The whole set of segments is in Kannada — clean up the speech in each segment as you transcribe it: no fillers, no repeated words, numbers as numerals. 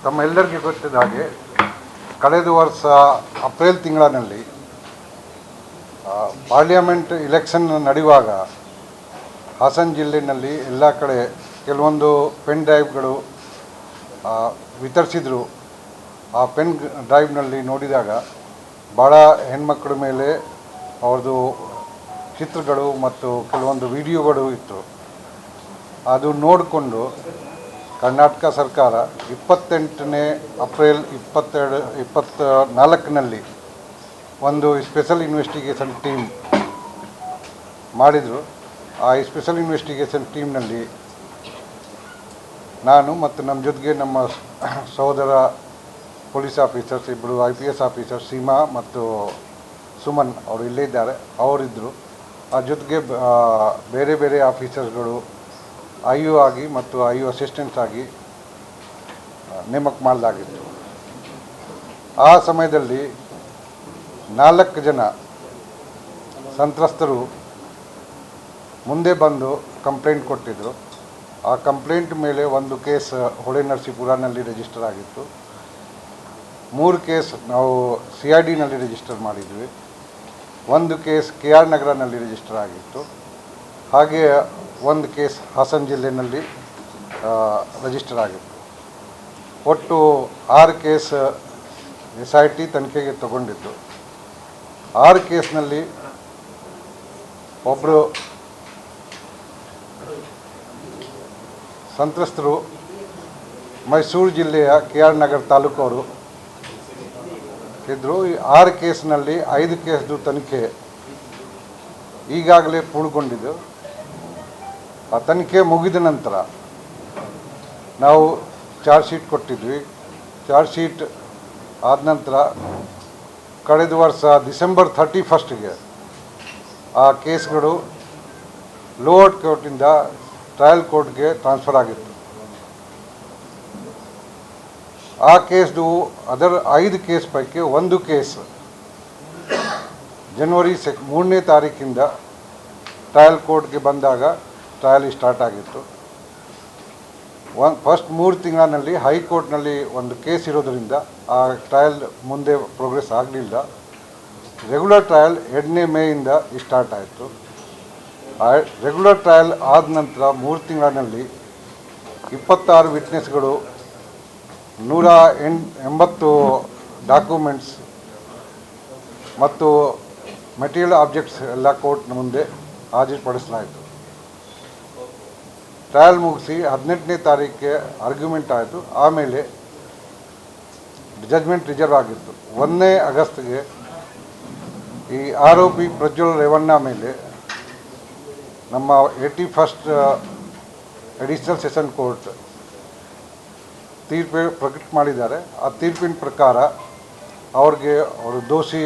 ತಮ್ಮೆಲ್ಲರಿಗೂ ಗೊತ್ತಿದ್ದ ಹಾಗೆ ಕಳೆದ ವರ್ಷ ಏಪ್ರಿಲ್ ತಿಂಗಳಿನಲ್ಲಿ ಪಾರ್ಲಿಮೆಂಟ್ ಇಲೆಕ್ಷನ್ ನಡೆಯುವಾಗ ಹಾಸನ ಜಿಲ್ಲೆಯಲ್ಲಿ ಎಲ್ಲ ಕಡೆ ಕೆಲವೊಂದು ಪೆನ್ ಡ್ರೈವ್ಗಳು ವಿತರಿಸಿದರು. ಆ ಪೆನ್ ಡ್ರೈವ್ನಲ್ಲಿ ನೋಡಿದಾಗ ಭಾಳ ಹೆಣ್ಮಕ್ಳ ಮೇಲೆ ಅವ್ರದ್ದು ಚಿತ್ರಗಳು ಮತ್ತು ಕೆಲವೊಂದು ವಿಡಿಯೋಗಳು ಇತ್ತು. ಅದು ನೋಡಿಕೊಂಡು ಕರ್ನಾಟಕ ಸರ್ಕಾರ 28ನೇ ಏಪ್ರಿಲ್ 2024ನಲ್ಲಿ ಒಂದು ಸ್ಪೆಷಲ್ ಇನ್ವೆಸ್ಟಿಗೇಷನ್ ಟೀಮ್ ಮಾಡಿದರು. ಆ ಸ್ಪೆಷಲ್ ಇನ್ವೆಸ್ಟಿಗೇಷನ್ ಟೀಮ್ನಲ್ಲಿ ನಾನು ಮತ್ತು ನಮ್ಮ ಜೊತೆಗೆ ನಮ್ಮ ಸಹೋದರ ಪೊಲೀಸ್ ಆಫೀಸರ್ಸ್ ಇಬ್ಬರು IPS ಆಫೀಸರ್ ಸೀಮಾ ಮತ್ತು ಸುಮನ್ ಅವರು ಇಲ್ಲೇ ಇದ್ದಾರೆ, ಅವರಿದ್ದರು. ಆ ಜೊತೆಗೆ ಬೇರೆ ಬೇರೆ ಆಫೀಸರ್ಸ್ಗಳು IO ಆಗಿ ಮತ್ತು IO ಅಸಿಸ್ಟೆಂಟ್ಸ್ ಆಗಿ ನೇಮಕ ಮಾಡಲಾಗಿತ್ತು. ಆ ಸಮಯದಲ್ಲಿ 4 ಜನ ಸಂತ್ರಸ್ತರು ಮುಂದೆ ಬಂದು ಕಂಪ್ಲೇಂಟ್ ಕೊಟ್ಟಿದ್ದರು. ಆ ಕಂಪ್ಲೇಂಟ್ ಮೇಲೆ ಒಂದು ಕೇಸ್ ಹೊಳೆನರಸೀಪುರನಲ್ಲಿ ರಿಜಿಸ್ಟರ್ ಆಗಿತ್ತು. 3 ಕೇಸ್ ನಾವು CIDನಲ್ಲಿ ರಿಜಿಸ್ಟರ್ ಮಾಡಿದ್ವಿ. ಒಂದು ಕೇಸ್ KR ನಗರನಲ್ಲಿ ರಿಜಿಸ್ಟರ್ ಆಗಿತ್ತು. ಹಾಗೆ ಒಂದು ಕೇಸ್ ಹಾಸನ ಜಿಲ್ಲೆಯಲ್ಲಿ ರಿಜಿಸ್ಟರ್ ಆಗಿತ್ತು. ಒಟ್ಟು 6 ಕೇಸ್ SIT ತನಿಖೆಗೆ ತಗೊಂಡಿದ್ದು. 6 ಕೇಸ್ನಲ್ಲಿ ಒಬ್ಬರು ಸಂತ್ರಸ್ತರು ಮೈಸೂರು ಜಿಲ್ಲೆಯ KR ನಗರ ತಾಲೂಕವರು ಇದ್ದರು. ಈ 6 ಕೇಸ್ನಲ್ಲಿ 5 ಕೇಸ್ದು ತನಿಖೆ ಈಗಾಗಲೇ ಪೂರ್ಣಗೊಂಡಿದ್ದು. ಆ ತನಿಖೆ ಮುಗಿದ ನಂತರ ನಾವು ಚಾರ್ಜ್ ಶೀಟ್ ಕೊಟ್ಟಿದ್ವಿ. ಚಾರ್ಜ್ ಶೀಟ್ ಆದ ನಂತರ ಕಳೆದ ವರ್ಷ ಡಿಸೆಂಬರ್ 31ಗೆ ಆ ಕೇಸ್ಗಳು ಲೋವರ್ ಕೋರ್ಟಿಂದ ಟ್ರಯಲ್ ಕೋರ್ಟ್ಗೆ ಟ್ರಾನ್ಸ್ಫರ್ ಆಗಿತ್ತು. ಆ ಕೇಸ್ದು ಅದರ 5 ಕೇಸ್ ಪೈಕಿ ಒಂದು ಕೇಸ್ ಜನವರಿ 3ನೇ ತಾರೀಕಿಂದ ಟ್ರಯಲ್ ಕೋರ್ಟ್ಗೆ ಬಂದಾಗ ಟ್ರಯಲ್ ಸ್ಟಾರ್ಟ್ ಆಗಿತ್ತು. ಫಸ್ಟ್ 3 ತಿಂಗಳಿನಲ್ಲಿ ಹೈಕೋರ್ಟ್ನಲ್ಲಿ ಒಂದು ಕೇಸ್ ಇರೋದರಿಂದ ಆ ಟ್ರಯಲ್ ಮುಂದೆ ಪ್ರೋಗ್ರೆಸ್ ಆಗಲಿಲ್ಲ. ರೆಗ್ಯುಲರ್ ಟ್ರಯಲ್ 2ನೇ ಮೇಯಿಂದ ಸ್ಟಾರ್ಟ್ ಆಯಿತು. ಆ ರೆಗ್ಯುಲರ್ ಟ್ರಯಲ್ ಆದ ನಂತರ 3 ತಿಂಗಳಿನಲ್ಲಿ 26 ವಿಟ್ನೆಸ್ಗಳು 180 ಡಾಕ್ಯುಮೆಂಟ್ಸ್ ಮತ್ತು ಮೆಟೀರಿಯಲ್ ಆಬ್ಜೆಕ್ಟ್ಸ್ ಎಲ್ಲ ಕೋರ್ಟ್ನ ಮುಂದೆ ಹಾಜರುಪಡಿಸಲಾಯಿತು. ಟ್ರಯಲ್ ಮುಗಿಸಿ 18ನೇ ತಾರೀಕಿಗೆ ಆರ್ಗ್ಯುಮೆಂಟ್ ಆಯಿತು. ಆಮೇಲೆ ಜಜ್ಮೆಂಟ್ ರಿಸರ್ವ್ ಆಗಿತ್ತು. 1ನೇ ಆಗಸ್ಟ್ಗೆ ಈ ಆರೋಪಿ ಪ್ರಜ್ವಲ್ ರೇವಣ್ಣ ಮೇಲೆ ನಮ್ಮ 81st ಅಡಿಷನಲ್ ಸೆಷನ್ ಕೋರ್ಟ್ ತೀರ್ಪು ಪ್ರಕಟ ಮಾಡಿದ್ದಾರೆ. ಆ ತೀರ್ಪಿನ ಪ್ರಕಾರ ಅವರು ದೋಷಿ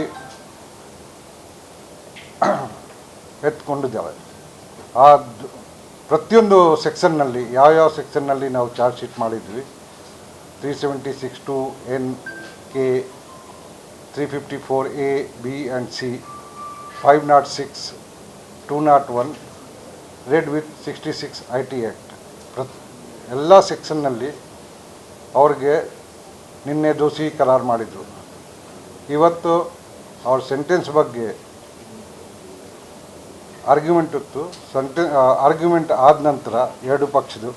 ಎತ್ಕೊಂಡಿದ್ದಾರೆ. ಆ ಪ್ರತಿಯೊಂದು ಸೆಕ್ಷನ್ನಲ್ಲಿ ಯಾವ್ಯಾವ ಸೆಕ್ಷನ್ನಲ್ಲಿ ನಾವು ಚಾರ್ಜ್ ಶೀಟ್ ಮಾಡಿದ್ವಿ 376(2) NK 354A B and C 506 201 red with 66 IT act ಎಲ್ಲ ಸೆಕ್ಷನ್ನಲ್ಲಿ ಅವ್ರಿಗೆ ನಿನ್ನೆ ದೋಷಿ ಕರಾರು ಮಾಡಿದರು. ಇವತ್ತು ಅವ್ರ ಸೆಂಟೆನ್ಸ್ ಬಗ್ಗೆ ಆರ್ಗ್ಯುಮೆಂಟ್ ಇತ್ತು. ಆರ್ಗ್ಯುಮೆಂಟ್ ಆದ ನಂತರ 2 ಪಕ್ಷದ್ದು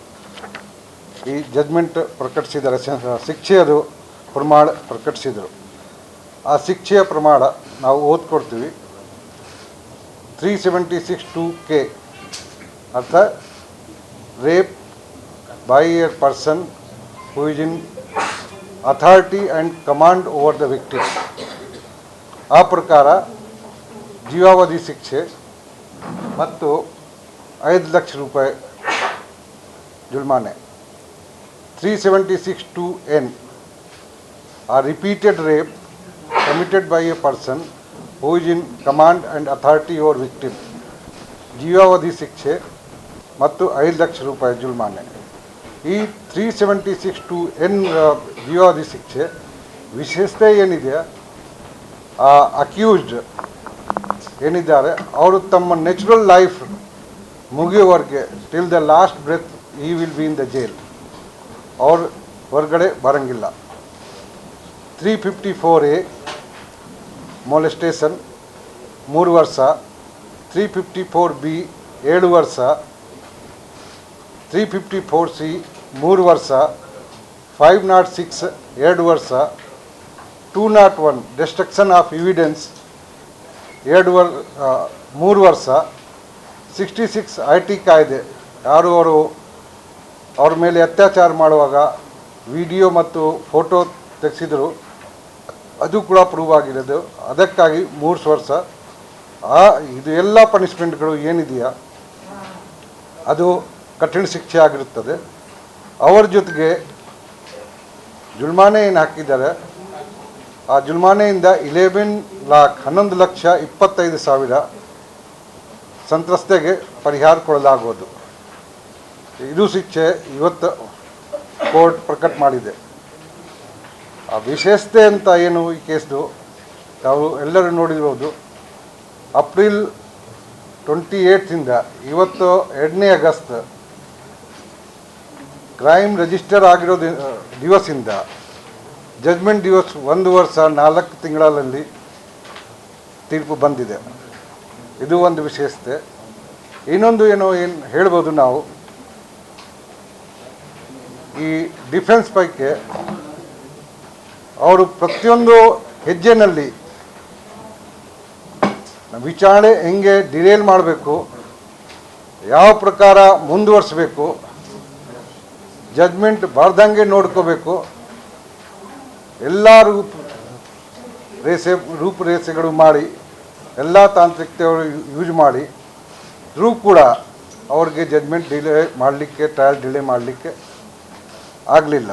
ಈ ಜಜ್ಮೆಂಟ್ ಪ್ರಕಟಿಸಿದ್ದಾರೆ. ಶಿಕ್ಷೆಯದು ಪ್ರಮಾಣ ಪ್ರಕಟಿಸಿದರು. ಆ ಶಿಕ್ಷೆಯ ಪ್ರಮಾಣ ನಾವು ಓದ್ಕೊಡ್ತೀವಿ. 376(2) ಅರ್ಥಾತ್ rape by A person who is in authority and command over the victim. ಆ ಪ್ರಕಾರ ಜೀವಾವಧಿ ಶಿಕ್ಷೆ ಮತ್ತು 5 ಲಕ್ಷ ರೂಪಾಯಿ ಜುಲ್ಮಾನೆ. 376(2) are repeated rape committed by a person who is in command and authority over victim. ಜೀವಾವಧಿ ಶಿಕ್ಷೆ ಮತ್ತು 5 ಲಕ್ಷ ರೂಪಾಯಿ ಜುಲ್ಮಾನೆ. ಈ 376(2) ಜೀವಾವಧಿ ಶಿಕ್ಷೆ ವಿಶೇಷತೆ ಏನಿದೆ, ಅಕ್ಯೂಸ್ಡ್ ಏನಿದ್ದಾರೆ ಅವರು ತಮ್ಮ ನ್ಯಾಚುರಲ್ ಲೈಫ್ ಮುಗಿಯುವವರೆಗೆ ಟಿಲ್ ದ ಲಾಸ್ಟ್ ಬ್ರೆತ್ ಈ will be in the jail. ಅವ್ರು ಹೊರಗಡೆ ಬರಂಗಿಲ್ಲ. 354A ಮೊಲೆಸ್ಟೇಷನ್ 3 ವರ್ಷ, 354B 7 ವರ್ಷ, 354C 3 ವರ್ಷ, 506 2 ವರ್ಷ, 201 ಡಿಸ್ಟ್ರಕ್ಷನ್ ಆಫ್ ಎವಿಡೆನ್ಸ್ 3 ವರ್ಷ, 66 IT ಕಾಯ್ದೆ, ಯಾರು ಅವ್ರ ಮೇಲೆ ಅತ್ಯಾಚಾರ ಮಾಡುವಾಗ ವಿಡಿಯೋ ಮತ್ತು ಫೋಟೋ ತೆಗೆಸಿದ್ರು, ಅದು ಕೂಡ ಪ್ರೂವ್ ಆಗಿರೋದು, ಅದಕ್ಕಾಗಿ 3 ವರ್ಷ. ಇದು ಎಲ್ಲ ಪನಿಷ್ಮೆಂಟ್ಗಳು ಏನಿದೆಯಾ ಅದು ಕಠಿಣ ಶಿಕ್ಷೆ ಆಗಿರುತ್ತದೆ. ಅವರ ಜೊತೆಗೆ ಜುಲ್ಮಾನೆ ಏನು ಹಾಕಿದ್ದಾರೆ, ಆ ಜುಲ್ಮಾನೆಯಿಂದ 11,25,000 ಸಂತ್ರಸ್ತೆಗೆ ಪರಿಹಾರ ಕೊಡಲಾಗುವುದು. ಇದು ಶಿಕ್ಷೆ ಇವತ್ತು ಕೋರ್ಟ್ ಪ್ರಕಟ ಮಾಡಿದೆ. ಆ ವಿಶೇಷತೆ ಅಂತ ಏನು ಈ ಕೇಸ್ದು ನಾವು ಎಲ್ಲರೂ ನೋಡಿರ್ಬೋದು. ಏಪ್ರಿಲ್ 28 ಇವತ್ತು 2 ಆಗಸ್ಟ್ ಕ್ರೈಮ್ ರಿಜಿಸ್ಟರ್ ಆಗಿರೋ ದಿವಸದಿಂದ ಜಜ್ಮೆಂಟ್ ದಿವಸ 1 ವರ್ಷ 4 ತಿಂಗಳಲ್ಲಿ ತೀರ್ಪು ಬಂದಿದೆ. ಇದು ಒಂದು ವಿಶೇಷತೆ. ಇನ್ನೊಂದು ಏನು ಹೇಳ್ಬೋದು ನಾವು, ಈ ಡಿಫೆನ್ಸ್ ಪೈಕಿ ಅವರು ಪ್ರತಿಯೊಂದು ಹೆಜ್ಜೆನಲ್ಲಿ ವಿಚಾರಣೆ ಹೆಂಗೆ ಡಿಲೇಲ್ ಮಾಡಬೇಕು, ಯಾವ ಪ್ರಕಾರ ಮುಂದುವರಿಸಬೇಕು, ಜಡ್ಜ್ಮೆಂಟ್ ಬಾರ್ದಂಗೆ ನೋಡ್ಕೋಬೇಕು, ಎಲ್ಲ ರೂಪರೇಷೆಗಳು ಮಾಡಿ, ಎಲ್ಲ ತಾಂತ್ರಿಕತೆಗಳು ಯೂಸ್ ಮಾಡಿ ಕೂಡ ಅವ್ರಿಗೆ ಜಡ್ಜ್ಮೆಂಟ್ ಡಿಲೇ ಮಾಡಲಿಕ್ಕೆ, ಟ್ರಯಲ್ ಡಿಲೇ ಮಾಡಲಿಕ್ಕೆ ಆಗಲಿಲ್ಲ.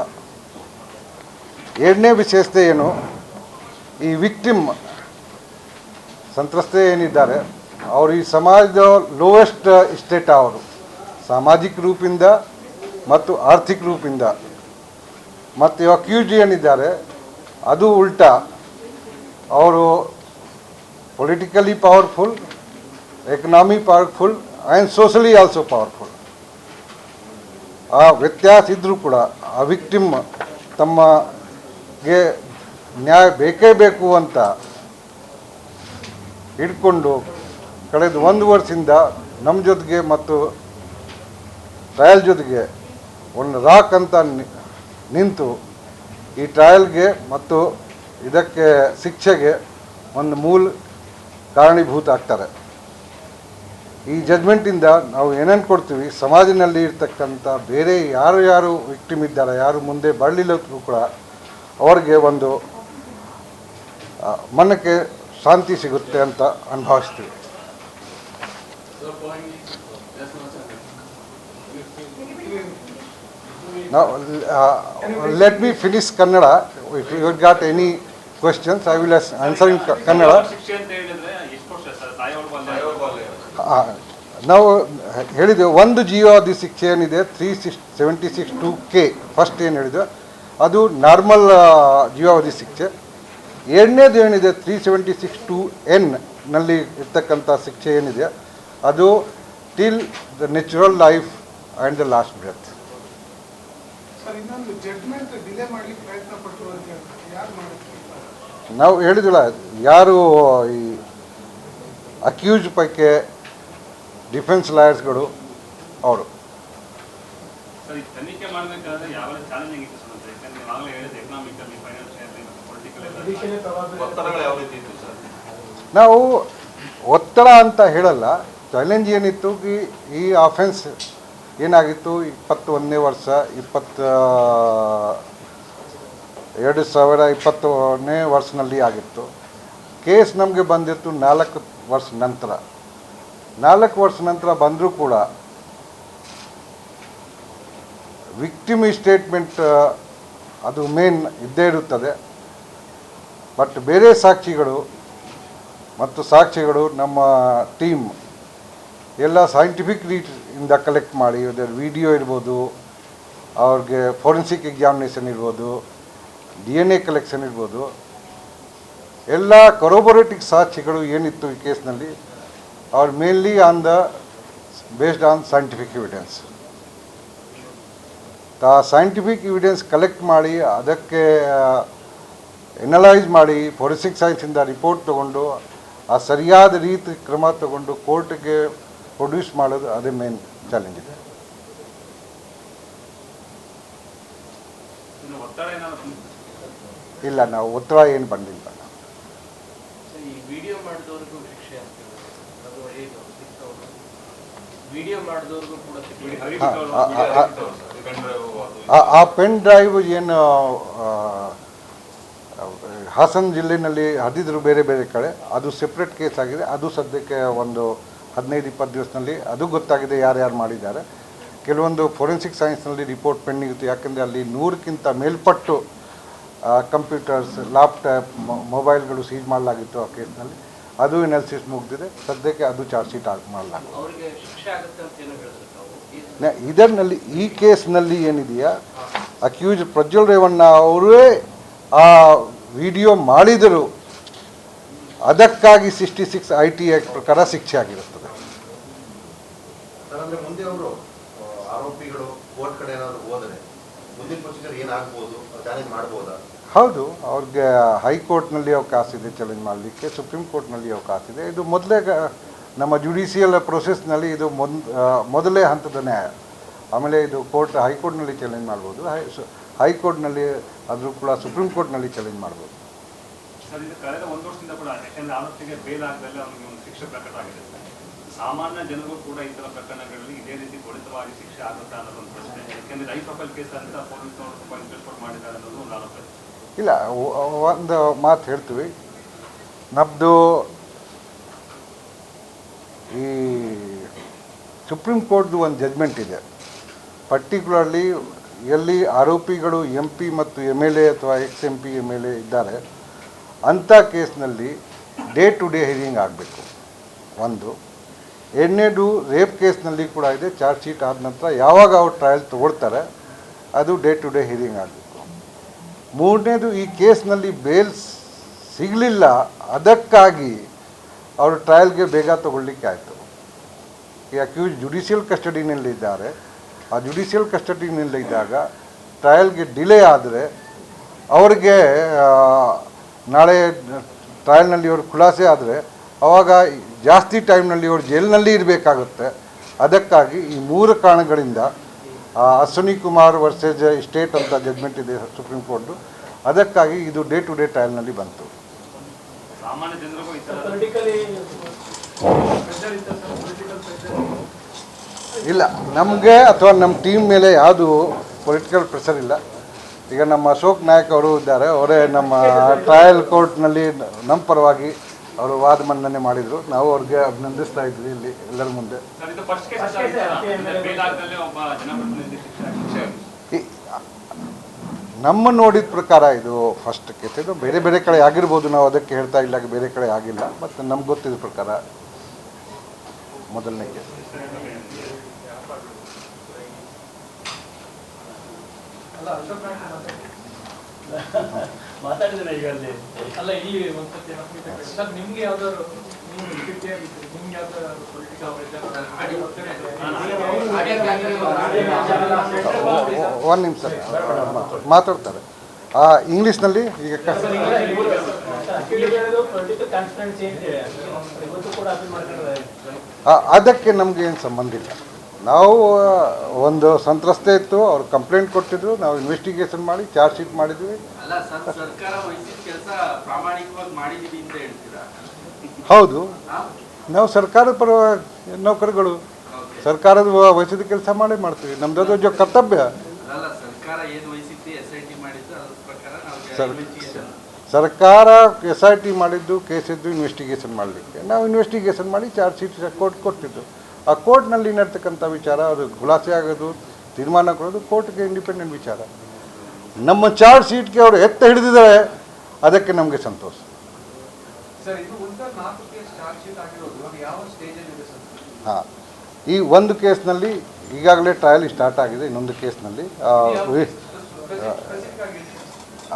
ಎರಡನೇ ವಿಶೇಷತೆ ಏನು, ಈ ವಿಕ್ಟಿಮ್ ಸಂತ್ರಸ್ತೆ ಏನಿದ್ದಾರೆ ಅವರು ಈ ಸಮಾಜದ ಲೋಯೆಸ್ಟ್ ಸ್ಟೇಟ್, ಅವರು ಸಾಮಾಜಿಕ ರೂಪಿಂದ ಮತ್ತು ಆರ್ಥಿಕ ರೂಪಿಂದ, ಮತ್ತು ಅಕ್ಯೂಸ್ ಏನಿದ್ದಾರೆ ಅದು ಉಲ್ಟಾ, ಅವರು politically powerful, economy powerful and socially also powerful. ಆ ವ್ಯತ್ಯಾಸ ಇದ್ದರೂ ಕೂಡ ಆ ವಿಕ್ಟಿಮ್ ತಮಗೆ ನ್ಯಾಯ ಬೇಕೇ ಬೇಕು ಅಂತ ಹಿಡ್ಕೊಂಡು ಕಳೆದ 1 ವರ್ಷದಿಂದ ನಮ್ಮ ಜೊತೆಗೆ ಮತ್ತು ಟ್ರಯಲ್ ಜೊತೆಗೆ ಒಂದು ರಾಕ್ ಅಂತ ನಿಂತು ಈ ಟ್ರಯಲ್ಗೆ ಮತ್ತು ಇದಕ್ಕೆ ಶಿಕ್ಷೆಗೆ ಒಂದು ಮೂಲ ಕಾರಣೀಭೂತ ಆಗ್ತಾರೆ. ಈ ಜಡ್ಜ್ಮೆಂಟಿಂದ ನಾವು ಏನೇನು ಕೊಡ್ತೀವಿ, ಸಮಾಜದಲ್ಲಿ ಇರ್ತಕ್ಕಂಥ ಬೇರೆ ಯಾರು ವಿಕ್ಟಿಮ್ ಇದ್ದಾರೆ, ಯಾರು ಮುಂದೆ ಬರಲಿಲ್ಲರೂ ಕೂಡ ಅವ್ರಿಗೆ ಒಂದು ಮನಕ್ಕೆ ಶಾಂತಿ ಸಿಗುತ್ತೆ ಅಂತ ಅನುಭವಿಸ್ತೀವಿ. Now, let me finish Kannada. If you got any questions, I will answer in Kannada. ನಾವು ಹೇಳಿದೆವು, ಒಂದು ಜೀವಾವಧಿ ಶಿಕ್ಷೆ ಏನಿದೆ 376(2)K ಫಸ್ಟ್ ಏನು ಹೇಳಿದೆ ಅದು ನಾರ್ಮಲ್ ಜೀವಾವಧಿ ಶಿಕ್ಷೆ. ಎರಡನೇದು ಏನಿದೆ 376(2)N ನಲ್ಲಿ ಇರ್ತಕ್ಕಂಥ ಶಿಕ್ಷೆ ಏನಿದೆ ಅದು till the natural life and the last breath. ನಾವು ಹೇಳಿದಿಲ್ಲ, ಯಾರು ಈ ಅಕ್ಯೂಸ್ ಪೈಕಿ ಡಿಫೆನ್ಸ್ ಲಾಯರ್ಸ್ಗಳು ಅವರು ನಾವು ಒತ್ತಡ ಅಂತ ಹೇಳಲ್ಲ. ಚಾಲೆಂಜ್ ಏನಿತ್ತು, ಈ ಆಫೆನ್ಸ್ ಏನಾಗಿತ್ತು 21ನೇ ವರ್ಷ 2020ನೇ ವರ್ಷನಲ್ಲಿ ಆಗಿತ್ತು. ಕೇಸ್ ನಮಗೆ ಬಂದಿತ್ತು 4 ವರ್ಷ ನಂತರ. 4 ವರ್ಷ ನಂತರ ಬಂದರೂ ಕೂಡ ವಿಕ್ಟಿಮ್ ಸ್ಟೇಟ್ಮೆಂಟ್ ಅದು ಮೇನ್ ಇದ್ದೇ ಇರುತ್ತದೆ. ಬಟ್ ಬೇರೆ ಸಾಕ್ಷಿಗಳು ನಮ್ಮ ಟೀಮ್ ಎಲ್ಲ ಸೈಂಟಿಫಿಕ್ ರೀತಿಯಿಂದ ಕಲೆಕ್ಟ್ ಮಾಡಿ, ಅದರ ವಿಡಿಯೋ ಇರ್ಬೋದು, ಅವ್ರಿಗೆ ಫೋರೆನ್ಸಿಕ್ ಎಕ್ಸಾಮಿನೇಷನ್ ಇರ್ಬೋದು, DNA ಕಲೆಕ್ಷನ್ ಇರ್ಬೋದು, ಎಲ್ಲ ಕೊರೋಬೊರೇಟಿವ್ ಸಾಕ್ಷಿಗಳು ಏನಿತ್ತು ಈ ಕೇಸ್ನಲ್ಲಿ ಅವ್ರು mainly based on scientific evidence. Scientific evidence collect ಮಾಡಿ ಅದಕ್ಕೆ ಎನಲೈಸ್ ಮಾಡಿ ಫೋರೆನ್ಸಿಕ್ ಸೈನ್ಸಿಂದ ರಿಪೋರ್ಟ್ ತೊಗೊಂಡು ಆ ಸರಿಯಾದ ರೀತಿ ಕ್ರಮ ತಗೊಂಡು ಕೋರ್ಟ್ಗೆ ಪ್ರೊಡ್ಯೂಸ್ ಮಾಡೋದು ಅದೇ ಮೇನ್ ಚಾಲೆಂಜ್ ಇದೆ. ಇಲ್ಲ, ನಾವು ಒತ್ತಡ ಏನು ಬಂದಿಲ್ಲ. ಆ ಪೆನ್ ಡ್ರೈವ್ ಏನು ಹಾಸನ ಜಿಲ್ಲೆಯಲ್ಲಿ ಹರಿದಿದ್ರು ಬೇರೆ ಬೇರೆ ಕಡೆ, ಅದು ಸೆಪ್ರೇಟ್ ಕೇಸ್ ಆಗಿದೆ. ಅದು ಸದ್ಯಕ್ಕೆ ಒಂದು 15-20 ದಿವಸದಲ್ಲಿ ಅದು ಗೊತ್ತಾಗಿದೆ ಯಾರ್ಯಾರು ಮಾಡಿದ್ದಾರೆ. ಕೆಲವೊಂದು ಫೋರೆನ್ಸಿಕ್ ಸೈನ್ಸ್ನಲ್ಲಿ ರಿಪೋರ್ಟ್ ಪೆಂಡಿಂಗ್ ಇತ್ತು, ಯಾಕೆಂದರೆ ಅಲ್ಲಿ 100ಕ್ಕಿಂತ ಮೇಲ್ಪಟ್ಟು ಕಂಪ್ಯೂಟರ್ಸ್, ಲ್ಯಾಪ್ಟಾಪ್, ಮೊಬೈಲ್ಗಳು ಸೀಜ್ ಮಾಡಲಾಗಿತ್ತು ಆ ಕೇಸ್ನಲ್ಲಿ. ಅದು ಎನಾಲಿಸಿಸ್ ಮುಗಿದಿದೆ. ಸದ್ಯಕ್ಕೆ ಅದು ಚಾರ್ಜ್ ಶೀಟ್ ಮಾಡಲಾಗಿದೆ. ಇದರಲ್ಲಿ ಈ ಕೇಸ್ನಲ್ಲಿ ಏನಿದೆಯಾ, ಅಕ್ಯೂಸ್ ಪ್ರಜ್ವಲ್ ರೇವಣ್ಣ ಅವರೇ ಆ ವಿಡಿಯೋ ಮಾಡಿದರು, ಅದಕ್ಕಾಗಿ 66 IT ಆ್ಯಕ್ಟ್ ಪ್ರಕಾರ ಶಿಕ್ಷೆ ಆಗಿರುತ್ತದೆ. ಮುಂದೆ ಅವರು ಆರೋಪಿಗಳು ಕೋರ್ಟ್ ಕಡೆ ಏನಾದರೂ ಹೋದರೆ ಮುಂದಿನ ಪ್ರೊಸೀಜರ್ ಏನಾಗಬಹುದು, ಚಾಲೆಂಜ್ ಮಾಡಬಹುದಾ? ಹೌದು, ಅವ್ರಿಗೆ ಹೈಕೋರ್ಟ್ನಲ್ಲಿ ಅವಕಾಶ ಇದೆ ಚಾಲೆಂಜ್ ಮಾಡಲಿಕ್ಕೆ, ಸುಪ್ರೀಂ ಕೋರ್ಟ್ನಲ್ಲಿ ಅವಕಾಶ ಇದೆ. ಇದು ಮೊದಲೇ ನಮ್ಮ ಜುಡಿಷಿಯಲ್ ಪ್ರೊಸೆಸ್ನಲ್ಲಿ ಇದು ಮೊದಲೇ ಹಂತದ ನ್ಯಾಯ. ಆಮೇಲೆ ಇದು ಹೈಕೋರ್ಟ್ನಲ್ಲಿ ಚಾಲೆಂಜ್ ಮಾಡ್ಬೋದು, ಹೈಕೋರ್ಟ್ನಲ್ಲಿ ಆದರೂ ಕೂಡ ಸುಪ್ರೀಂ ಕೋರ್ಟ್ನಲ್ಲಿ ಚಾಲೆಂಜ್ ಮಾಡ್ಬೋದು. ಸರ್, ಇದು ಕಳೆದ 1 ವರ್ಷದಿಂದ ಕೂಡ ಯಾಕೆಂದರೆ ಆರೋಪಿಗೆ ಬೇಲ್ ಆಗದಲ್ಲೇ ಅವನಿಗೆ ಒಂದು ಶಿಕ್ಷೆ ಪ್ರಕಟ ಆಗಿದೆ. ಸಾಮಾನ್ಯ ಜನರು ಕೂಡ ಈ ಥರ ಪ್ರಕರಣಗಳಲ್ಲಿ ಇದೇ ರೀತಿ ತ್ವರಿತವಾಗಿ ಶಿಕ್ಷೆ ಆಗುತ್ತಾ ಅನ್ನೋದು ಒಂದು ಪ್ರಶ್ನೆ. ಯಾಕೆಂದರೆ ಹೈ ಪ್ರೊಫೈಲ್ ಕೇಸ್ ಅಂತ ಪೊಲೀಸ್ನವರು ತುಂಬ ರಿಪೋರ್ಟ್ ಮಾಡಿದ್ದಾರೆ ಅನ್ನೋದು ಒಂದು ಆರೋಪ. ಇಲ್ಲ, ಒಂದು ಮಾತು ಹೇಳ್ತೀವಿ, ನಮ್ಮದು ಈ ಸುಪ್ರೀಂ ಕೋರ್ಟ್ದು ಒಂದು ಜಡ್ಜ್ಮೆಂಟ್ ಇದೆ. ಪರ್ಟಿಕ್ಯುಲರ್ಲಿ ಎಲ್ಲಿ ಆರೋಪಿಗಳು MP ಮತ್ತು MLA ಅಥವಾ ex-MP MLA ಇದ್ದಾರೆ ಅಂಥ ಕೇಸ್ನಲ್ಲಿ ಡೇ ಟು ಡೇ ಹಿಯರಿಂಗ್ ಆಗಬೇಕು. ಒಂದು. ಎರಡನೇದು ರೇಪ್ ಕೇಸ್ನಲ್ಲಿ ಕೂಡ ಇದೆ. ಚಾರ್ಜ್ ಶೀಟ್ ಆದ ನಂತರ ಯಾವಾಗ ಅವ್ರು ಟ್ರಯಲ್ ತೊಗೊಳ್ತಾರೆ ಅದು ಡೇ ಟು ಡೇ ಹಿಯರಿಂಗ್ ಆಗಬೇಕು. ಮೂರನೇದು, ಈ ಕೇಸ್ನಲ್ಲಿ ಬೇಲ್ ಸಿಗಲಿಲ್ಲ, ಅದಕ್ಕಾಗಿ ಅವರು ಟ್ರಯಲ್ಗೆ ಬೇಗ ತೊಗೊಳ್ಲಿಕ್ಕೆ ಆಯಿತು. ಈ ಅಕ್ಯೂಸ್ ಜುಡಿಷಿಯಲ್ ಕಸ್ಟಡಿನಲ್ಲಿದ್ದಾರೆ. ಆ ಜುಡಿಷಿಯಲ್ ಕಸ್ಟಡಿನಲ್ಲಿದ್ದಾಗ ಟ್ರಯಲ್ಗೆ ಡಿಲೇ ಆದರೆ ಅವ್ರಿಗೆ ನಾಳೆ ಟ್ರಯಲ್ನಲ್ಲಿ ಅವ್ರ ಖುಲಾಸೆ ಆದರೆ ಆವಾಗ ಜಾಸ್ತಿ ಟೈಮ್ನಲ್ಲಿ ಅವ್ರು ಜೈಲಿನಲ್ಲಿ ಇರಬೇಕಾಗುತ್ತೆ. ಅದಕ್ಕಾಗಿ ಈ 3 ಕಾರಣಗಳಿಂದ ಅಶ್ವಿನಿ ಕುಮಾರ್ ವರ್ಸಸ್ ಸ್ಟೇಟ್ ಅಂತ ಜಡ್ಜ್ಮೆಂಟ್ ಇದೆ ಸುಪ್ರೀಂ ಕೋರ್ಟು, ಅದಕ್ಕಾಗಿ ಇದು ಡೇ ಟು ಡೇ ಟ್ರಯಲ್ನಲ್ಲಿ ಬಂತು. ಇಲ್ಲ, ನಮಗೆ ಅಥವಾ ನಮ್ಮ ಟೀಮ್ ಮೇಲೆ ಯಾವುದು ಪೊಲಿಟಿಕಲ್ ಪ್ರೆಷರ್ ಇಲ್ಲ. ಈಗ ನಮ್ಮ ಅಶೋಕ್ ನಾಯಕ್ ಅವರು ಇದ್ದಾರೆ, ಅವರೇ ನಮ್ಮ ಟ್ರಯಲ್ ಕೋರ್ಟ್ನಲ್ಲಿ ನಮ್ಮ ಪರವಾಗಿ ಅವರು ವಾದ ಮಂಡನೆ ಮಾಡಿದರು. ನಾವು ಅವ್ರಿಗೆ ಅಭಿನಂದಿಸ್ತಾ ಇದ್ವಿ ಇಲ್ಲಿ ಎಲ್ಲರ ಮುಂದೆ. ನಮ್ಮ ನೋಡಿದ ಪ್ರಕಾರ ಇದು ಫಸ್ಟ್ ಕೇಸ್. ಇದು ಬೇರೆ ಬೇರೆ ಕಡೆ ಆಗಿರ್ಬೋದು, ನಾವು ಅದಕ್ಕೆ ಹೇಳ್ತಾ ಇಲ್ಲ ಬೇರೆ ಕಡೆ ಆಗಿಲ್ಲ. ಮತ್ತು ನಮ್ಗೆ ಗೊತ್ತಿದ್ದ ಪ್ರಕಾರ ಮೊದಲನೇ ಕೇಸ್. ಮಾತಾಡಿದ್ರೆ ಈಗ ಅಲ್ಲಿ ಅಲ್ಲ ಇಲ್ಲಿ ಒಂದ್ಸತಿ ಸರ್ ನಿಮ್ಗೆ ಯಾವ್ದಾದ್ರು ಒಂದು ನಿಮಿಷ ಮಾತಾಡ್ತಾರೆ ಇಂಗ್ಲೀಷ್ನಲ್ಲಿ. ಈಗ ಅದಕ್ಕೆ ನಮ್ಗೆ ಏನು ಸಂಬಂಧ ಇಲ್ಲ. ನಾವು ಒಂದು ಸಂತ್ರಸ್ತೆ ಇತ್ತು, ಅವ್ರು ಕಂಪ್ಲೇಂಟ್ ಕೊಟ್ಟಿದ್ರು, ನಾವು ಇನ್ವೆಸ್ಟಿಗೇಷನ್ ಮಾಡಿ ಚಾರ್ಜ್ ಶೀಟ್ ಮಾಡಿದ್ವಿ. ಹೌದು, ನಾವು ಸರ್ಕಾರದ ಪರ ನೌಕರಗಳು, ಸರ್ಕಾರದ ವಹಿಸಿದ ಕೆಲಸ ಮಾಡೇ ಮಾಡ್ತೀವಿ. ನಮ್ದು ಕರ್ತವ್ಯ. ಸರ್ಕಾರ SIT ಮಾಡಿದ್ದು ಕೇಸಿದ್ದು ಇನ್ವೆಸ್ಟಿಗೇಷನ್ ಮಾಡಲಿಕ್ಕೆ, ನಾವು ಇನ್ವೆಸ್ಟಿಗೇಷನ್ ಮಾಡಿ ಚಾರ್ಜ್ ಶೀಟ್ ಕೋರ್ಟ್ ಕೊಟ್ಟಿದ್ದು. ಆ ಕೋರ್ಟ್ನಲ್ಲಿ ನಡ್ತಕ್ಕಂಥ ವಿಚಾರ, ಅದು ಖುಲಾಸೆ ಆಗೋದು, ತೀರ್ಮಾನ ಕೊಡೋದು ಕೋರ್ಟ್ಗೆ ಇಂಡಿಪೆಂಡೆಂಟ್ ವಿಚಾರ. ನಮ್ಮ ಚಾರ್ಜ್ ಶೀಟ್ಗೆ ಅವರು ಎತ್ತ ಹಿಡಿದಿದ್ದಾರೆ, ಅದಕ್ಕೆ ನಮಗೆ ಸಂತೋಷ. ಹಾಂ, ಈ ಒಂದು ಕೇಸ್ನಲ್ಲಿ ಈಗಾಗಲೇ ಟ್ರಯಲ್ ಸ್ಟಾರ್ಟ್ ಆಗಿದೆ. ಇನ್ನೊಂದು ಕೇಸ್ನಲ್ಲಿ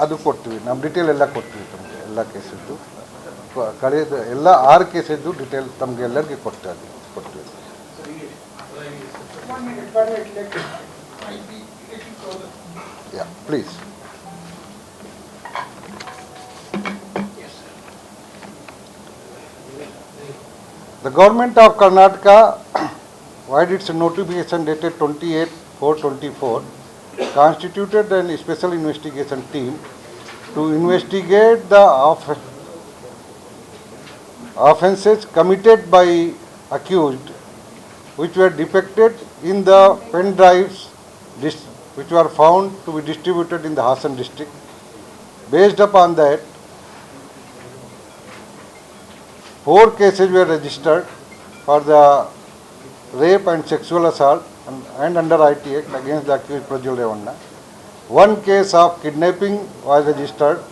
ಅದು ಕೊಡ್ತೀವಿ, ನಮ್ಮ ಡಿಟೇಲ್ ಎಲ್ಲ ಕೊಡ್ತೀವಿ ತಮಗೆ. ಎಲ್ಲ ಕೇಸಿದ್ದು ಕಳೆದ ಎಲ್ಲ 6 ಕೇಸಿದ್ದು ಡಿಟೇಲ್ ತಮಗೆ ಎಲ್ಲರಿಗೆ ಕೊಡ್ತೀವಿ. Yeah, please. The government of Karnataka, via its notification dated 28/4/24, constituted a special investigation team to investigate the offences committed by accused, which were depicted in the pen drives which were found to be distributed in the Hassan district. Based upon that, 4 cases were registered for the rape and sexual assault and under IT Act against the accused Prajwal Revanna. 1 case of kidnapping was registered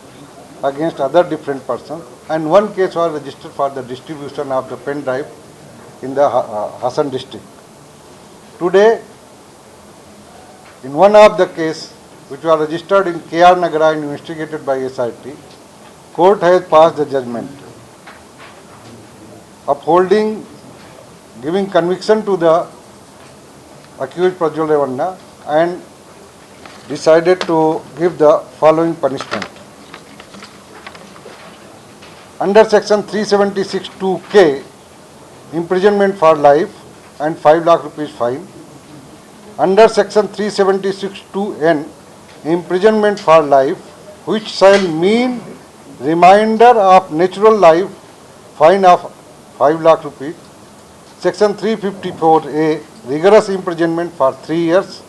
against other different persons, and 1 case was registered for the distribution of the pen drive in the Hassan district. Today, in one of the case which was registered in KR Nagara and investigated by SIT, court has passed the judgment upholding, giving conviction to the accused Prajwal Revanna and decided to give the following punishment. Under section 376(2)(k), imprisonment for life and 5 lakh rupees fine. Under section 376(2)(n), imprisonment for life, which shall mean remainder of natural life, fine of 5 lakh rupees. Section 354(a), rigorous imprisonment for 3 years.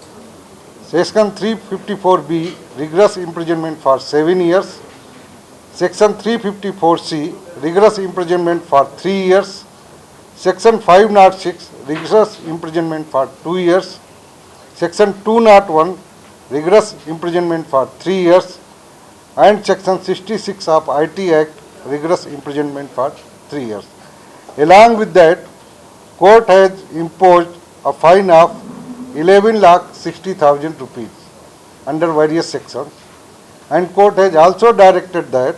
Section 354(b), rigorous imprisonment for 7 years. Section 354(c), rigorous imprisonment for 3 years. Section 506, rigorous imprisonment for 2 years. Section 201, rigorous imprisonment for 3 years. And Section 66 of IT Act, rigorous imprisonment for 3 years. Along with that, court has imposed a fine of 11,60,000 rupees under various sections, and court has also directed that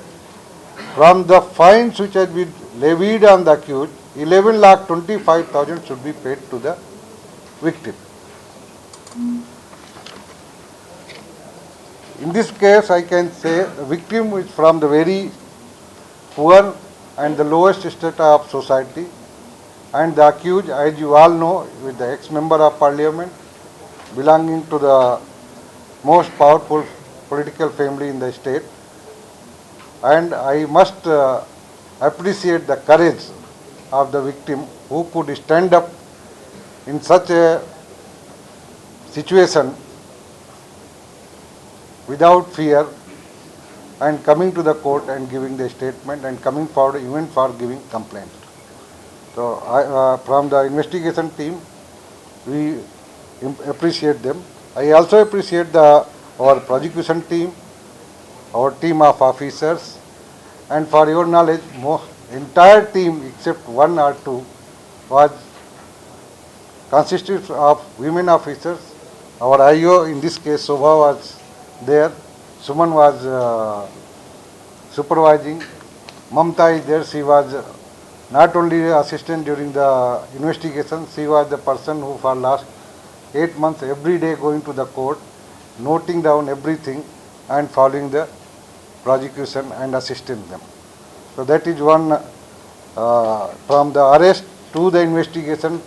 from the fines which has been levied on the accused, 11,25,000 should be paid to the victim. In this case, I can say the victim is from the very poor and the lowest strata of society, and the accused, as you all know, with the ex-member of parliament belonging to the most powerful political family in the state. And I must appreciate the courage of the victim who could stand up in such a situation without fear and coming to the court and giving the statement and coming forward even for giving complaint. So from the investigation team, we appreciate them. I also appreciate our prosecution team, our team of officers, and for your knowledge, entire team except 1 or 2 was consisted of women officers. Our IO, in this case, Shobha was there. Suman was supervising. Mamta is there. She was not only assistant during the investigation, she was the person who for last 8 months every day going to the court, noting down everything and following the prosecution and assisting them. So that is one, from the arrest to the investigation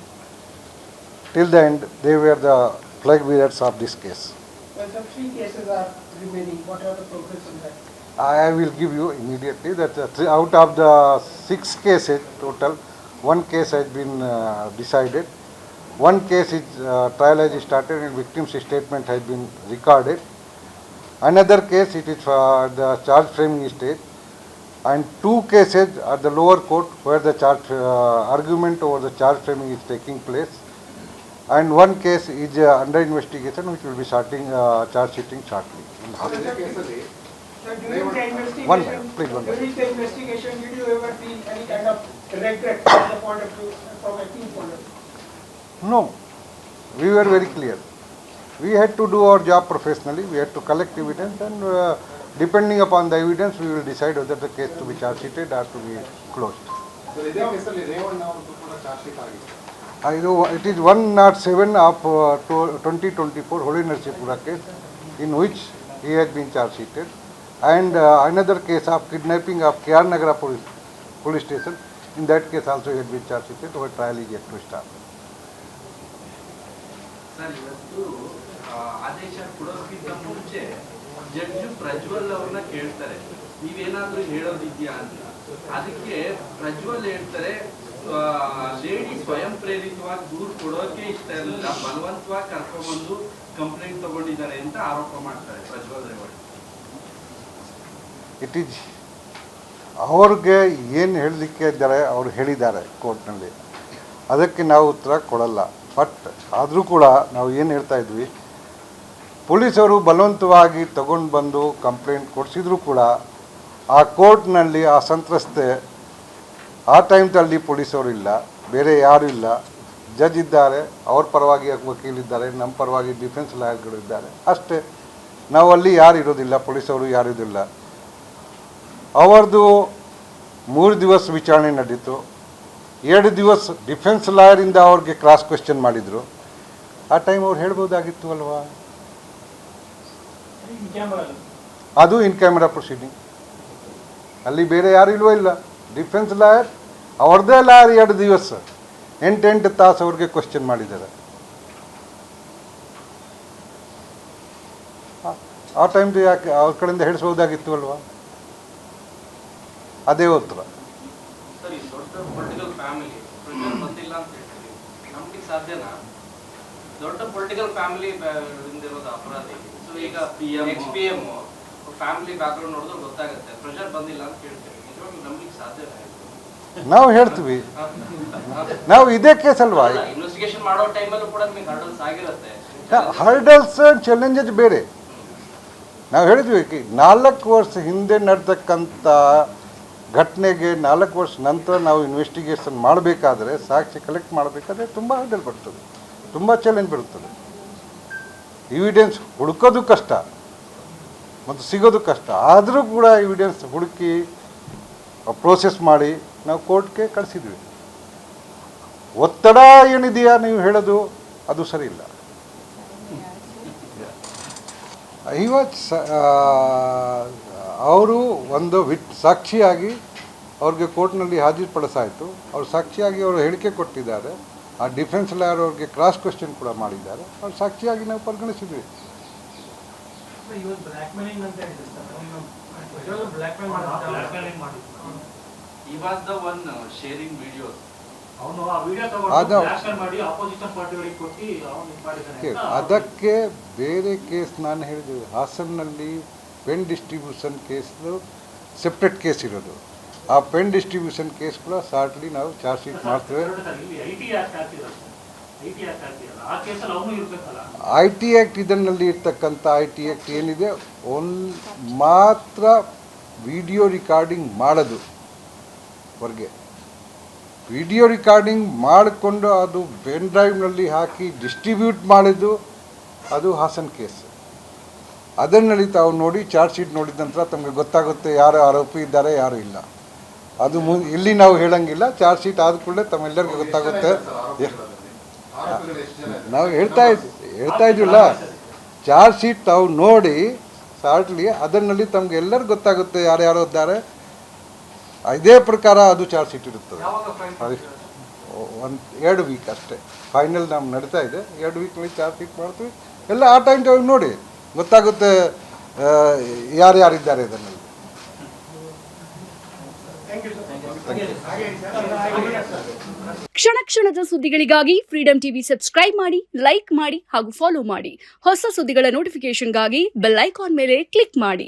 till the end, they were the flag bearers of this case. Well, some 3 cases are remaining. What are the progress on that? I will give you immediately that out of the 6 cases total, 1 case has been decided. 1 case is trial has started and victim's statement has been recorded. Another case, it is for the charge framing stage, and 2 cases at the lower court where the charge argument over the charge framing is taking place, and 1 case is under investigation which will be starting charge sheeting shortly. So during the investigation, One minute, please, 1 minute. during the investigation, did you ever feel any kind of regret from the point of view, from a team point of view? No, we were very clear. We had to do our job professionally. We had to collect evidence, and depending upon the evidence, we will decide whether the case to be charge sheeted or to be closed. It is 107 of 2024 Holy Narsipura case in which he has been charge sheeted, and another case of kidnapping of KR Nagara police station. In that case also he has been charge sheeted. Our trial is yet to start. Sir, ಇವತ್ತು ಆದೇಶ ಕೊಡೋದಕ್ಕಿಂತ ಮುಂಚೆ ಜಡ್ಜ್ ಪ್ರಜ್ವಲ್ ಅವ್ರನ್ನ ಕೇಳ್ತಾರೆ, ನೀವೇನಾದ್ರೂ ಹೇಳೋದಿದ್ಯಾ ಅಂತ. ಅದಕ್ಕೆ ಪ್ರಜ್ವಲ್ ಹೇಳ್ತಾರೆ, ಲೇಡಿ ಸ್ವಯಂ ಪ್ರೇರಿತವಾಗಿ ದೂರು ಕೊಡೋಕೆ ಇಷ್ಟ ಇರಲಿಲ್ಲ, ಬಲವಂತವಾಗಿ ಕರ್ಕೊಂಡ್ಬಂದು ಕಂಪ್ಲೇಂಟ್ ತಗೊಂಡಿದ್ದಾರೆ ಅಂತ ಆರೋಪ ಮಾಡ್ತಾರೆ ಪ್ರಜ್ವಲ್ ರೇವಣ್ಣ. ಇಟ್ ಈಸ್ ಅವ್ರಿಗೆ ಏನು ಹೇಳಲಿಕ್ಕೆ ಇದ್ದಾರೆ ಅವ್ರು ಹೇಳಿದ್ದಾರೆ ಕೋರ್ಟ್ನಲ್ಲಿ, ಅದಕ್ಕೆ ನಾವು ಉತ್ತರ ಕೊಡಲ್ಲ. ಬಟ್ ಆದರೂ ಕೂಡ ನಾವು ಏನು ಹೇಳ್ತಾ ಇದ್ವಿ, ಪೊಲೀಸರು ಬಲವಂತವಾಗಿ ತಗೊಂಡು ಬಂದು ಕಂಪ್ಲೇಂಟ್ ಕೊಡಿಸಿದ್ರು ಕೂಡ ಆ ಕೋರ್ಟ್ನಲ್ಲಿ ಆ ಸಂತ್ರಸ್ತೆ ಆ ಟೈಮ್ದಲ್ಲಿ ಪೊಲೀಸವರು ಇಲ್ಲ, ಬೇರೆ ಯಾರೂ ಇಲ್ಲ, ಜಡ್ಜ್ ಇದ್ದಾರೆ, ಅವ್ರ ಪರವಾಗಿ ವಕೀಲಿದ್ದಾರೆ, ನಮ್ಮ ಪರವಾಗಿ ಡಿಫೆನ್ಸ್ ಲಾಯರ್ಗಳು ಇದ್ದಾರೆ, ಅಷ್ಟೇ. ನಾವು ಅಲ್ಲಿ ಯಾರು ಇರೋದಿಲ್ಲ, ಪೊಲೀಸವರು ಯಾರು ಇರೋದಿಲ್ಲ. ಅವರದು 3 ದಿವಸ ವಿಚಾರಣೆ ನಡೀತು. 2 ದಿವಸ ಡಿಫೆನ್ಸ್ ಲಾಯರಿಂದ ಅವ್ರಿಗೆ ಕ್ರಾಸ್ ಕ್ವೆಶ್ಚನ್ ಮಾಡಿದರು. ಆ ಟೈಮ್ ಅವ್ರು ಹೇಳ್ಬೋದಾಗಿತ್ತು ಅಲ್ವಾ? ಅದು ಇನ್ ಕ್ಯಾಮೆರಾ ಪ್ರೊಸೀಡಿಂಗ್. ಅಲ್ಲಿ ಬೇರೆ ಯಾರು ಇಲ್ವೋ ಇಲ್ಲ. ಡಿಫೆನ್ಸ್ ಲಾಯರ್ ಅವ್ರದ್ದೇ ಲಾಯರ್ 2 ದಿವಸ 8 ತಾಸು ಅವ್ರಿಗೆ ಕ್ವೆಶ್ಚನ್ ಮಾಡಿದ್ದಾರೆ. ಆ ಟೈಮ್ದು ಯಾಕೆ ಅವ್ರ ಕಡೆಯಿಂದ ಹೇಳಿಸ್ಬೋದಾಗಿತ್ತು ಅಲ್ವಾ? ಅದೇ ಉತ್ತರ. ಸರಿ, ದೊಡ್ಡ ಪೊಲಿಟಿಕಲ್ ಫ್ಯಾಮಿಲಿ ಪ್ರಜ್ವಲ್ ಬಂದಿಲ್ಲ ಅಂತ ಹೇಳ್ತೀವಿ, ನಮ್ಗೆ ಸಾಧ್ಯನಾ? ದೊಡ್ಡ ಪೊಲಿಟಿಕಲ್ ಫ್ಯಾಮಿಲಿ ಇರೋದು ಅಪರಾಧಿ. ಸೊ ಈಗ PM ಫ್ಯಾಮಿಲಿ ಬ್ಯಾಕ್ಗ್ರೌಂಡ್ ನೋಡಿದ್ರೆ ಗೊತ್ತಾಗುತ್ತೆ, ಪ್ರಜ್ವಲ್ ಬಂದಿಲ್ಲ ಅಂತ ಹೇಳ್ತೀವಿ, ನಿಜವಾಗ್ಲೂ ನಂಬಿಕೆ ಸಾಧ್ಯನಾ? ನಾವು ಹೇಳ್ತೀವಿ, ನಾವು ಇದೇ ಕೇಸ್ ಅಲ್ವಾ, ಇನ್ವೆಸ್ಟಿಗೇಷನ್ ಮಾಡೋ ಟೈಮಲ್ಲೂ ಕೂಡ ನಿಮಗೆ ಹರ್ಡಲ್ಸ್ ಆಗಿರುತ್ತೆ. ಹರ್ಡಲ್ಸ್ ಚಾಲೆಂಜಸ್ ಬೇರೆ. ನಾವು ಹೇಳಿದ್ವಿ 4 ವರ್ಷ ಹಿಂದೆ ನಡೆದಕ್ಕಂಥ ಘಟನೆಗೆ 4 ವರ್ಷ ನಂತರ ನಾವು ಇನ್ವೆಸ್ಟಿಗೇಷನ್ ಮಾಡಬೇಕಾದ್ರೆ, ಸಾಕ್ಷಿ ಕಲೆಕ್ಟ್ ಮಾಡಬೇಕಾದ್ರೆ ತುಂಬ ಹರ್ಡಲ್ ಬರ್ತದೆ, ತುಂಬ ಚಾಲೆಂಜ್ ಬರುತ್ತದೆ. ಎವಿಡೆನ್ಸ್ ಹುಡುಕೋದು ಕಷ್ಟ ಮತ್ತು ಸಿಗೋದು ಕಷ್ಟ. ಆದರೂ ಕೂಡ ಎವಿಡೆನ್ಸ್ ಹುಡುಕಿ ಪ್ರೋಸೆಸ್ ಮಾಡಿ ನಾವು ಕೋರ್ಟ್ಗೆ ಕಳಿಸಿದ್ವಿ. ಒತ್ತಡ ಏನಿದೆಯಾ ನೀವು ಹೇಳೋದು, ಅದು ಸರಿ ಇಲ್ಲ. ಅವರು ಒಂದು ಸಾಕ್ಷಿಯಾಗಿ ಅವ್ರಿಗೆ ಕೋರ್ಟ್ನಲ್ಲಿ ಹಾಜರುಪಡಿಸಾಯಿತು. ಅವರು ಸಾಕ್ಷಿಯಾಗಿ ಅವರು ಹೇಳಿಕೆ ಕೊಟ್ಟಿದ್ದಾರೆ. ಆ ಡಿಫೆನ್ಸ್ ಲಾಯರ್ ಅವ್ರಿಗೆ ಕ್ರಾಸ್ ಕ್ವೆಶ್ಚನ್ ಕೂಡ ಮಾಡಿದ್ದಾರೆ. ಅವ್ರು ಸಾಕ್ಷಿಯಾಗಿ ನಾವು ಪರಿಗಣಿಸಿದ್ವಿ. He was the one sharing videos. ಅದಕ್ಕೆ ಬೇರೆ ಕೇಸ್ ನಾನು ಹೇಳಿದೆ, ಹಾಸನ್ನಲ್ಲಿ ಪೆನ್ ಡಿಸ್ಟ್ರಿಬ್ಯೂಷನ್ ಕೇಸ್ದು ಸೆಪ್ರೇಟ್ ಕೇಸ್ ಇರೋದು. ಆ ಪೆನ್ ಡಿಸ್ಟ್ರಿಬ್ಯೂಷನ್ ಕೇಸ್ ಕೂಡ ಶಾರ್ಟ್ಲಿ ನಾವು ಚಾರ್ಜ್ ಶೀಟ್ ಮಾಡ್ತೇವೆ. IT ಆ್ಯಕ್ಟ್ ಇದರಲ್ಲಿ ಇರ್ತಕ್ಕಂಥ IT ಆ್ಯಕ್ಟ್ ಏನಿದೆ, ಮಾತ್ರ ವಿಡಿಯೋ ರಿಕಾರ್ಡಿಂಗ್ ಮಾಡೋದು ಹೊರಗೆ. ವಿಡಿಯೋ ರಿಕಾರ್ಡಿಂಗ್ ಮಾಡಿಕೊಂಡು ಅದು ಪೆನ್ ಡ್ರೈವ್ನಲ್ಲಿ ಹಾಕಿ ಡಿಸ್ಟ್ರಿಬ್ಯೂಟ್ ಮಾಡಿದ್ದು ಅದು ಹಾಸನ್ ಕೇಸ್. ಅದರಲ್ಲಿ ತಾವು ನೋಡಿ ಚಾರ್ಜ್ ಶೀಟ್ ನೋಡಿದ ನಂತರ ತಮಗೆ ಗೊತ್ತಾಗುತ್ತೆ ಯಾರು ಆರೋಪಿ ಇದ್ದಾರೆ, ಯಾರು ಇಲ್ಲ. ಅದು ಇಲ್ಲಿ ನಾವು ಹೇಳಂಗಿಲ್ಲ. ಚಾರ್ಜ್ ಶೀಟ್ ಆದ ಕೂಡಲೇ ತಮ್ಮೆಲ್ಲರಿಗೂ ಗೊತ್ತಾಗುತ್ತೆ. ನಾವು ಹೇಳ್ತಾ ಇದ್ವಿಲ್ಲ, ಚಾರ್ಜ್ ಶೀಟ್ ತಾವು ನೋಡಿ ಶಾರ್ಟ್ಲಿ ಅದರಲ್ಲಿ ತಮ್ಗೆ ಎಲ್ಲರಿಗೂ ಗೊತ್ತಾಗುತ್ತೆ ಯಾರ್ಯಾರು ಇದ್ದಾರೆ. ಇದೇ ಪ್ರಕಾರ ಅದು ಚಾರ್ಜ್ ಶೀಟ್ ಇರುತ್ತದೆ. 2 ವೀಕ್ ಅಷ್ಟೇ. ಫೈನಲ್ ನಾವು ನಡೀತಾ ಇದೆ. 2 ವೀಕ್ನಲ್ಲಿ ಚಾರ್ಜ್ ಶೀಟ್ ಮಾಡ್ತೀವಿ. ಎಲ್ಲ ಆ ಟೈಮ್ ನೋಡಿ ಗೊತ್ತಾಗುತ್ತೆ ಯಾರ್ಯಾರಿದ್ದಾರೆ ಇದರಲ್ಲಿ. ಕ್ಷಣ ಕ್ಷಣದ ಸುದ್ದಿಗಳಿಗಾಗಿ ಫ್ರೀಡಂ ಟಿವಿ ಸಬ್ಸ್ಕ್ರೈಬ್ ಮಾಡಿ, ಲೈಕ್ ಮಾಡಿ ಹಾಗೂ ಫಾಲೋ ಮಾಡಿ. ಹೊಸ ಸುದ್ದಿಗಳ ನೋಟಿಫಿಕೇಶನ್ಗಾಗಿ ಬೆಲ್ ಐಕಾನ್ ಮೇಲೆ ಕ್ಲಿಕ್ ಮಾಡಿ.